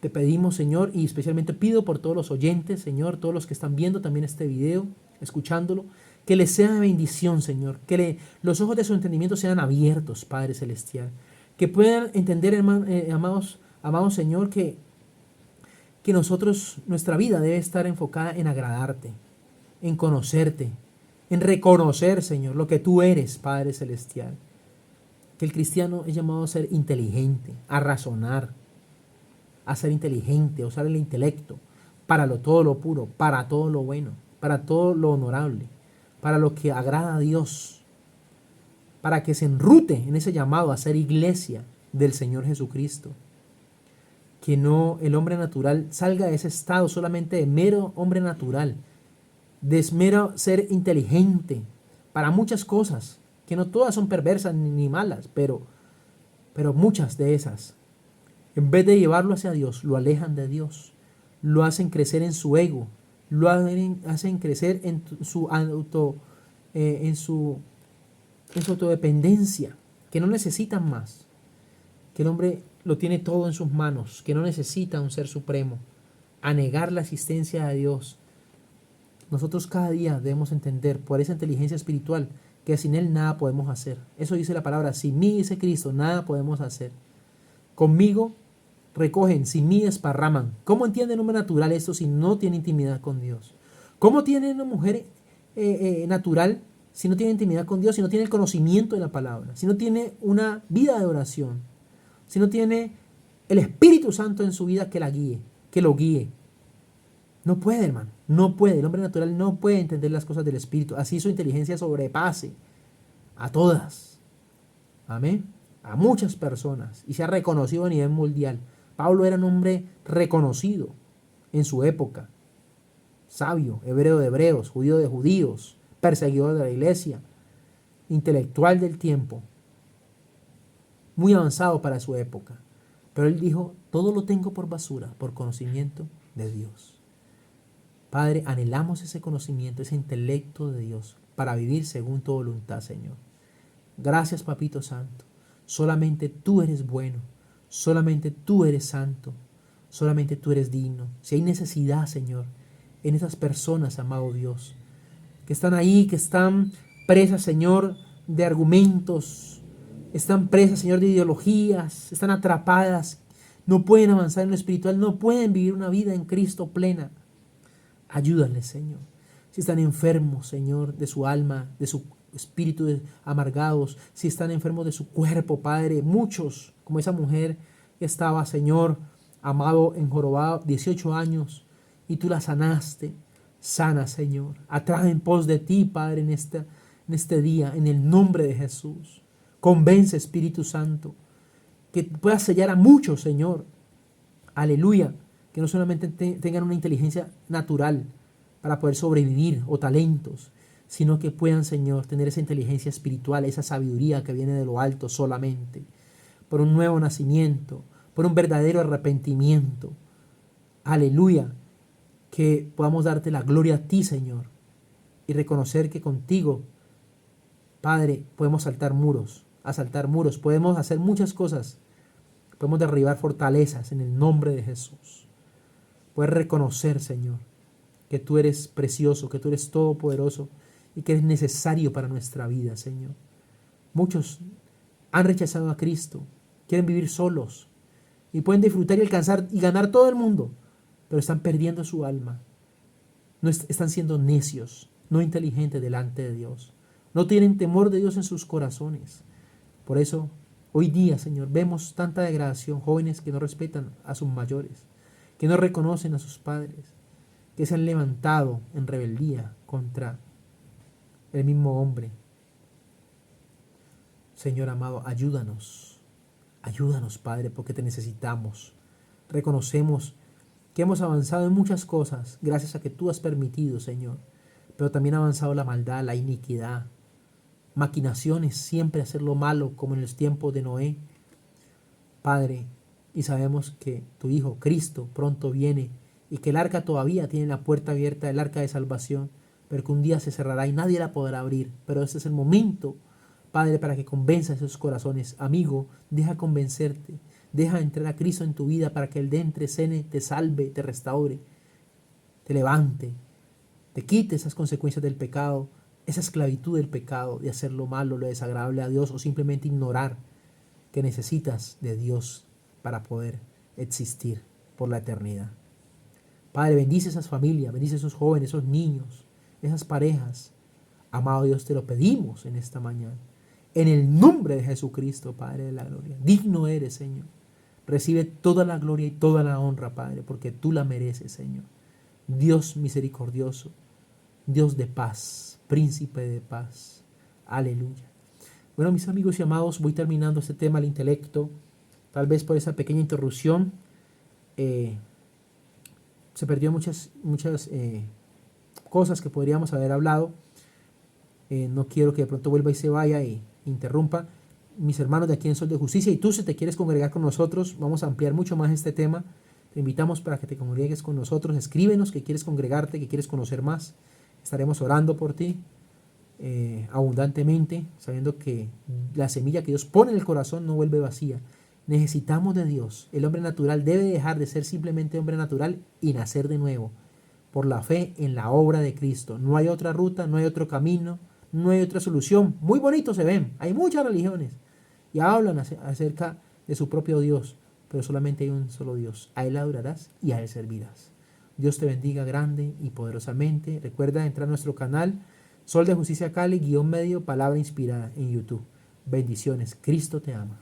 Te pedimos, Señor, y especialmente pido por todos los oyentes, Señor, todos los que están viendo también este video, escuchándolo, que les sea de bendición, Señor, que los ojos de su entendimiento sean abiertos, Padre Celestial, que puedan entender, amados Señor, que nuestra vida debe estar enfocada en agradarte, en conocerte, en reconocer, Señor, lo que tú eres, Padre Celestial. Que el cristiano es llamado a ser inteligente, a razonar, a ser inteligente, a usar el intelecto para todo lo puro, para todo lo bueno, para todo lo honorable, para lo que agrada a Dios, para que se enrute en ese llamado a ser iglesia del Señor Jesucristo. Que no el hombre natural salga de ese estado solamente de mero hombre natural, de mero ser inteligente para muchas cosas, que no todas son perversas ni malas, pero muchas de esas, en vez de llevarlo hacia Dios, lo alejan de Dios, lo hacen crecer en su ego, lo hacen crecer en su autodependencia, que no necesitan más, que el hombre lo tiene todo en sus manos, que no necesita un ser supremo, a negar la existencia de Dios. Nosotros cada día debemos entender por esa inteligencia espiritual que sin Él nada podemos hacer. Eso dice la palabra, sin mí, dice Cristo, nada podemos hacer. Conmigo recogen, sin mí desparraman. ¿Cómo entiende el hombre natural esto si no tiene intimidad con Dios? ¿Cómo tiene una mujer natural si no tiene intimidad con Dios, si no tiene el conocimiento de la palabra, si no tiene una vida de oración, si no tiene el Espíritu Santo en su vida que la guíe, que lo guíe? No puede, hermano, no puede. El hombre natural no puede entender las cosas del Espíritu. Así su inteligencia sobrepase a todas. Amén. A muchas personas. Y se ha reconocido a nivel mundial. Pablo era un hombre reconocido en su época. Sabio, hebreo de hebreos, judío de judíos, perseguidor de la iglesia, intelectual del tiempo. Muy avanzado para su época. Pero él dijo, todo lo tengo por basura, por conocimiento de Dios. Padre, anhelamos ese conocimiento, ese intelecto de Dios para vivir según tu voluntad, Señor. Gracias, Papito Santo. Solamente tú eres bueno, solamente tú eres santo, solamente tú eres digno. Si hay necesidad, Señor, en esas personas, amado Dios, que están ahí, que están presas, Señor, de argumentos, están presas, Señor, de ideologías, están atrapadas, no pueden avanzar en lo espiritual, no pueden vivir una vida en Cristo plena. Ayúdales, Señor. Si están enfermos, Señor, de su alma, de su espíritu amargados, si están enfermos de su cuerpo, Padre, muchos, como esa mujer que estaba, Señor, amado, enjorobado, 18 años, y tú la sanaste. Sana, Señor. Atrae en pos de ti, Padre, en este día, en el nombre de Jesús. Convence, Espíritu Santo, que puedas sellar a muchos, Señor. Aleluya. Que no solamente tengan una inteligencia natural para poder sobrevivir o talentos, sino que puedan, Señor, tener esa inteligencia espiritual, esa sabiduría que viene de lo alto solamente, por un nuevo nacimiento, por un verdadero arrepentimiento. Aleluya. Que podamos darte la gloria a ti, Señor, y reconocer que contigo, Padre, podemos asaltar muros, podemos hacer muchas cosas, podemos derribar fortalezas en el nombre de Jesús. Puedes reconocer, Señor, que tú eres precioso, que tú eres todopoderoso y que eres necesario para nuestra vida, Señor. Muchos han rechazado a Cristo, quieren vivir solos y pueden disfrutar y alcanzar y ganar todo el mundo, pero están perdiendo su alma. No están siendo necios, no inteligentes delante de Dios. No tienen temor de Dios en sus corazones. Por eso, hoy día, Señor, vemos tanta degradación, jóvenes que no respetan a sus mayores, que no reconocen a sus padres, que se han levantado en rebeldía contra el mismo hombre. Señor amado, ayúdanos, Padre, porque te necesitamos. Reconocemos que hemos avanzado en muchas cosas gracias a que tú has permitido, Señor, pero también ha avanzado la maldad, la iniquidad, maquinaciones, siempre hacer lo malo como en los tiempos de Noé. Padre, y sabemos que tu Hijo Cristo pronto viene y que el arca todavía tiene la puerta abierta, el arca de salvación, pero que un día se cerrará y nadie la podrá abrir. Pero ese es el momento, Padre, para que convenzas esos corazones. Amigo, deja convencerte, deja entrar a Cristo en tu vida para que Él de entre, cene, te salve, te restaure, te levante, te quite esas consecuencias del pecado, esa esclavitud del pecado, de hacer lo malo, lo desagradable a Dios o simplemente ignorar que necesitas de Dios para poder existir por la eternidad. Padre, bendice esas familias, bendice esos jóvenes, esos niños, esas parejas. Amado Dios, te lo pedimos en esta mañana. En el nombre de Jesucristo, Padre de la gloria. Digno eres, Señor. Recibe toda la gloria y toda la honra, Padre, porque tú la mereces, Señor. Dios misericordioso, Dios de paz, príncipe de paz. Aleluya. Bueno, mis amigos y amados, voy terminando este tema del intelecto. Tal vez por esa pequeña interrupción se perdió muchas cosas que podríamos haber hablado. No quiero que de pronto vuelva y se vaya e interrumpa. Mis hermanos de aquí en Sol de Justicia, y tú si te quieres congregar con nosotros, vamos a ampliar mucho más este tema. Te invitamos para que te congregues con nosotros. Escríbenos que quieres congregarte, que quieres conocer más. Estaremos orando por ti abundantemente, sabiendo que la semilla que Dios pone en el corazón no vuelve vacía. Necesitamos de Dios. El hombre natural debe dejar de ser simplemente hombre natural y nacer de nuevo por la fe en la obra de Cristo. No hay otra ruta, no hay otro camino, no hay otra solución. Muy bonitos se ven, hay muchas religiones y hablan acerca de su propio Dios, pero solamente hay un solo Dios. A Él adorarás y a Él servirás. Dios te bendiga grande y poderosamente. Recuerda entrar a nuestro canal Sol de Justicia Cali, _medio, palabra inspirada en YouTube. Bendiciones. Cristo te ama.